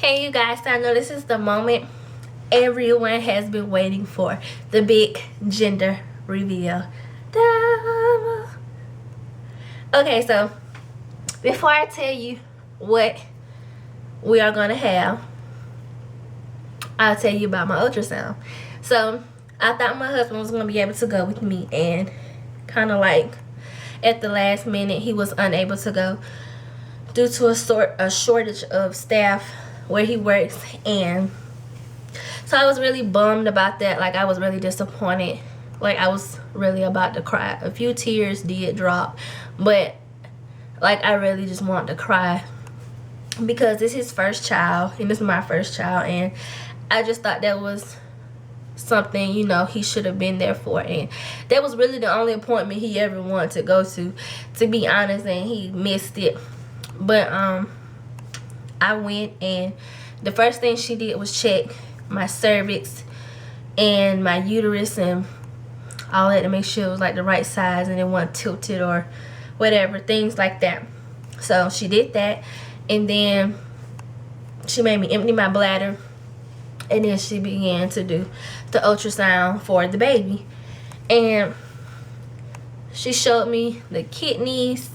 Hey you guys, I know this is the moment everyone has been waiting for. The big gender reveal. Da. Okay, so before I tell you what we are going to have, I'll tell you about my ultrasound. So I thought my husband was going to be able to go with me, and kind of like at the last minute he was unable to go due to a shortage of staff where he works. And so I was really bummed about that. Like, I was really disappointed. Like, I was really about to cry. A few tears did drop, but like, I really just wanted to cry because this is his first child and this is my first child, and I just thought that was something, you know, he should have been there for. And that was really the only appointment he ever wanted to go to be honest, and he missed it. But I went, and the first thing she did was check my cervix and my uterus and all that to make sure it was like the right size and it wasn't tilted or whatever, things like that. So she did that, and then she made me empty my bladder, and then she began to do the ultrasound for the baby. And she showed me the kidneys,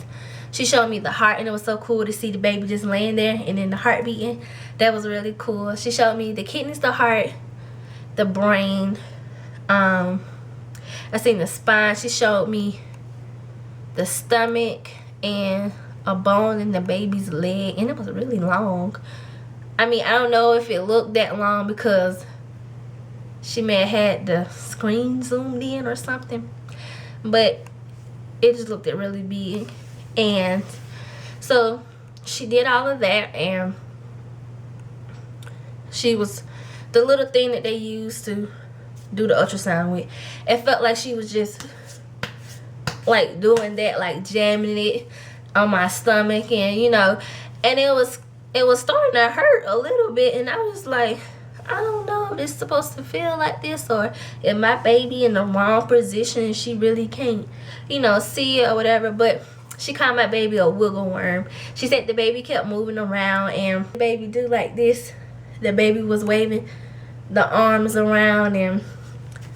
she showed me the heart, and it was so cool to see the baby just laying there and then the heart beating. That was really cool. She showed me the kidneys, the heart, the brain. I seen the spine. She showed me the stomach and a bone in the baby's leg, and it was really long. I mean, I don't know if it looked that long because she may have had the screen zoomed in or something, but it just looked really big. And so she did all of that, and she was the little thing that they used to do the ultrasound with. It felt like she was just like doing that, like jamming it on my stomach, and you know, and it was starting to hurt a little bit, and I was like, I don't know if it's supposed to feel like this, or if my baby in the wrong position and she really can't, you know, see it or whatever. But she called my baby a wiggle worm. She said the baby kept moving around, and the baby do like this. The baby was waving the arms around and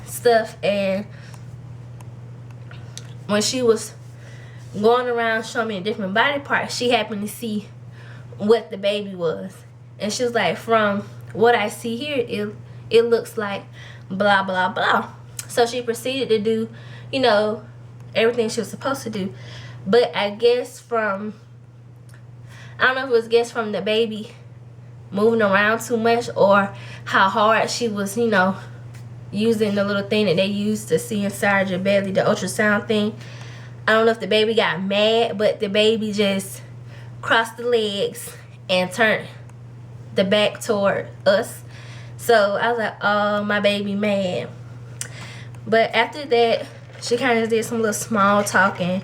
stuff, and when she was going around showing me different body parts, she happened to see what the baby was, and she was like, from what I see here, it looks like blah blah blah. So she proceeded to do, you know, everything she was supposed to do. But I guess from, I don't know if it was guess from the baby moving around too much, or how hard she was, you know, using the little thing that they use to see inside your belly, the ultrasound thing. I don't know if the baby got mad, but the baby just crossed the legs and turned the back toward us. So I was like, oh, my baby mad. But after that, she kind of did some little small talking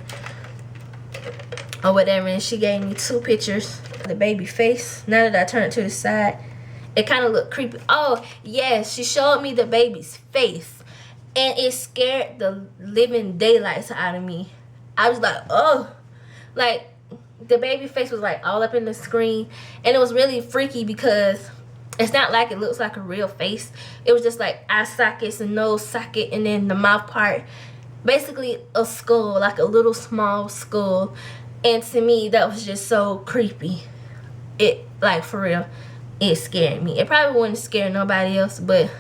or whatever, and she gave me 2 pictures of the baby face. Now that I turned it to the side, it kind of looked creepy. Oh yes, she showed me the baby's face, and it scared the living daylights out of me. I was like, oh, like the baby face was like all up in the screen, and it was really freaky because it's not like it looks like a real face. It was just like eye sockets and nose socket, and then the mouth part, basically a skull, like a little small skull. And to me, that was just so creepy. It, like, for real, it scared me. It probably wouldn't scare nobody else, but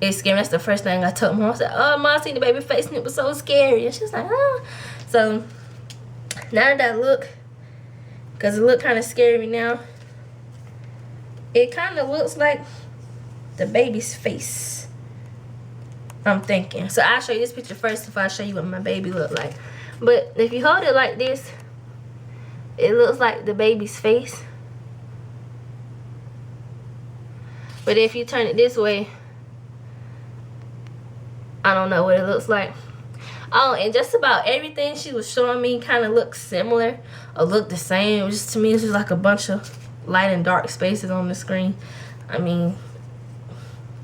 it scared me. That's the first thing I told Mom. I said, oh, Mom, I seen the baby face and it was so scary. And she was like, oh. So now that I look, because it looked kind of scary me now, it kind of looks like the baby's face, I'm thinking. So I'll show you this picture first before I show you what my baby looked like. But if you hold it like this, it looks like the baby's face. But if you turn it this way, I don't know what it looks like. Oh, and just about everything she was showing me kind of looked similar or looked the same. It was just, to me, it was just like a bunch of light and dark spaces on the screen. I mean,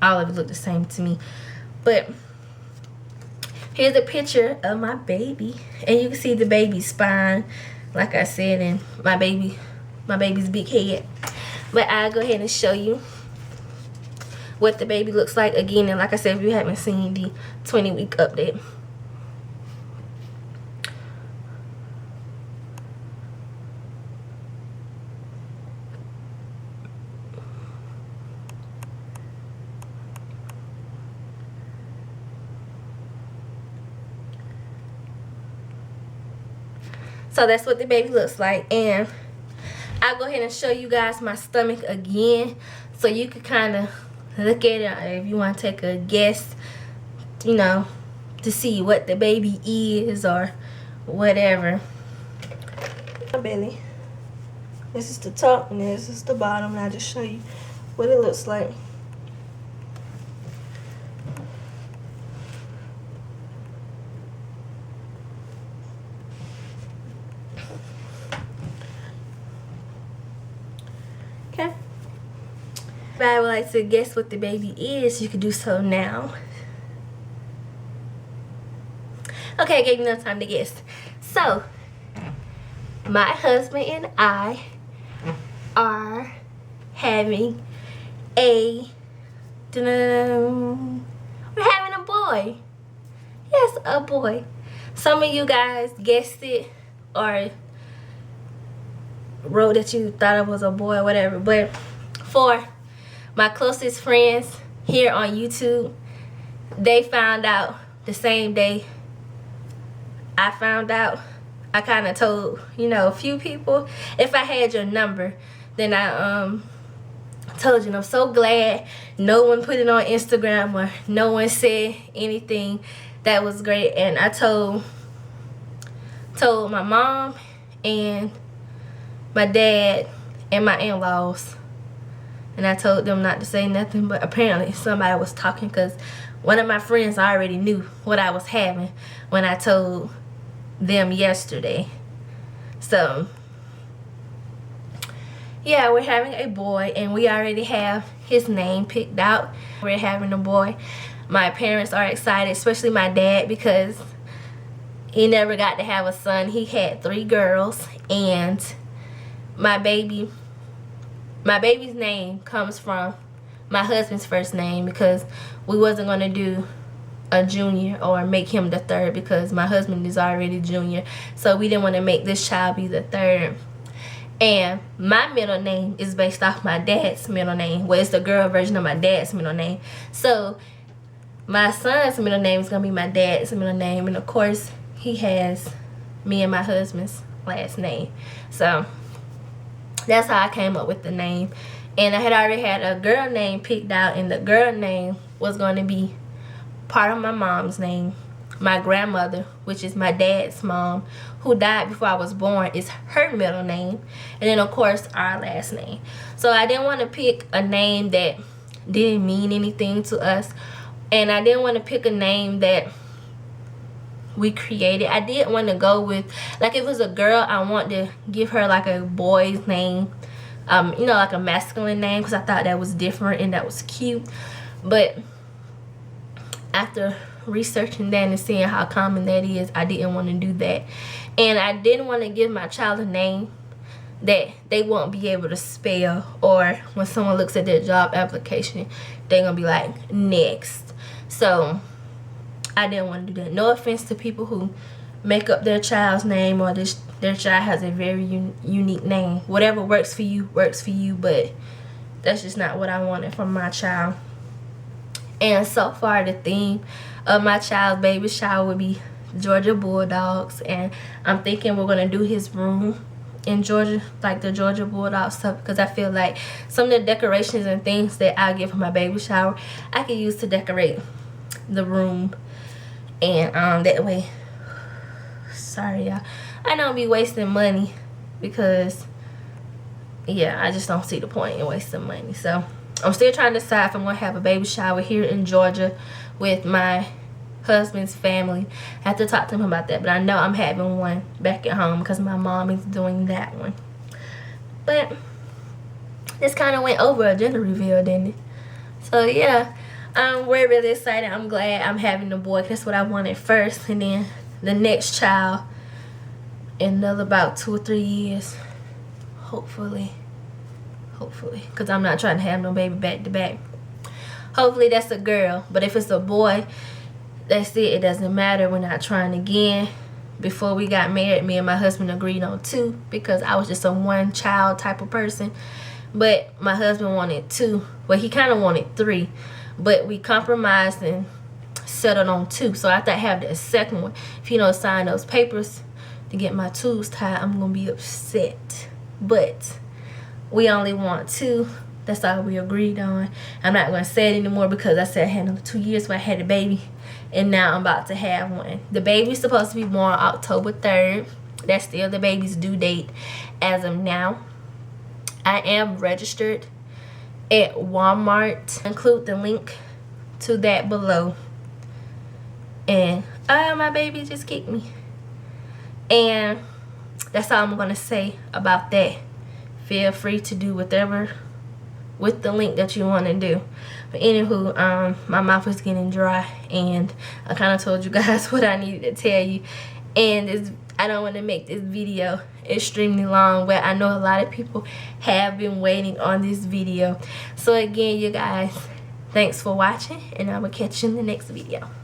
all of it looked the same to me. But here's a picture of my baby, and you can see the baby's spine, like I said, and my baby's big head. But I'll go ahead and show you what the baby looks like again. And like I said, if you haven't seen the 20-week update. So that's what the baby looks like. And I'll go ahead and show you guys my stomach again, so you could kind of look at it if you want to take a guess, you know, to see what the baby is or whatever. My belly. This is the top and this is the bottom, and I'll just show you what it looks like. Okay. If I would like to guess what the baby is, you can do so now. Okay, I gave you enough time to guess. So, my husband and I are having we're having a boy. Yes, a boy. Some of you guys guessed it or wrote that you thought it was a boy or whatever, but for my closest friends here on YouTube, they found out the same day I found out. I kind of told, you know, a few people. If I had your number, then I told you. And I'm so glad no one put it on Instagram or no one said anything. That was great. And I told my mom and my dad and my in-laws, and I told them not to say nothing, but apparently somebody was talking, because one of my friends already knew what I was having when I told them yesterday. So yeah, we're having a boy, and we already have his name picked out. We're having a boy. My parents are excited, especially my dad, because he never got to have a son. He had 3 girls, and my baby's name comes from my husband's first name, because we wasn't going to do a junior or make him the 3rd, because my husband is already junior. So we didn't want to make this child be the 3rd. And my middle name is based off my dad's middle name. Well, it's the girl version of my dad's middle name. So my son's middle name is going to be my dad's middle name. And of course, he has me and my husband's last name. So that's how I came up with the name. And I had already had a girl name picked out, and the girl name was going to be part of my mom's name. My grandmother, which is my dad's mom, who died before I was born, is her middle name. And then, of course, our last name. So I didn't want to pick a name that didn't mean anything to us. And I didn't want to pick a name that we created. I did want to go with, like, if it was a girl, I want to give her like a boy's name, you know, like a masculine name, because I thought that was different and that was cute. But after researching that and seeing how common that is, I didn't want to do that. And I didn't want to give my child a name that they won't be able to spell, or when someone looks at their job application, they're gonna be like, next. So I didn't want to do that. No offense to people who make up their child's name, or their child has a very unique name. Whatever works for you, but that's just not what I wanted from my child. And so far, the theme of my child's baby shower would be Georgia Bulldogs. And I'm thinking we're going to do his room in Georgia, like the Georgia Bulldog stuff, because I feel like some of the decorations and things that I get for my baby shower, I can use to decorate the room. And that way, sorry y'all, I don't be wasting money, because yeah, I just don't see the point in wasting money. So I'm still trying to decide if I'm going to have a baby shower here in Georgia with my husband's family. I have to talk to him about that, but I know I'm having one back at home because my mom is doing that one. But this kind of went over a gender reveal, didn't it? So yeah, we're really excited. I'm glad I'm having a boy. That's what I wanted first, and then the next child in another about 2 or 3 years, hopefully hopefully, because I'm not trying to have no baby back to back. Hopefully that's a girl, but if it's a boy, that's it. It doesn't matter. We're not trying again. Before we got married, me and my husband agreed on 2 because I was just a one child type of person. But my husband wanted 2. Well, he kind of wanted 3, but we compromised and settled on 2. So after I have that second one, if you don't sign those papers to get my tubes tied, I'm gonna be upset. But we only want 2. That's all we agreed on. I'm not gonna say it anymore because I said I had another 2 years where I had a baby, and now I'm about to have one. The baby's supposed to be born October 3rd. That's still the baby's due date as of now. I am registered at Walmart. Include the link to that below. And my baby just kicked me. And that's all I'm gonna say about that. Feel free to do whatever with the link that you want to do. But anywho, my mouth is getting dry, and I kind of told you guys what I needed to tell you. And I don't want to make this video extremely long, but I know a lot of people have been waiting on this video. So again, you guys, thanks for watching, and I will catch you in the next video.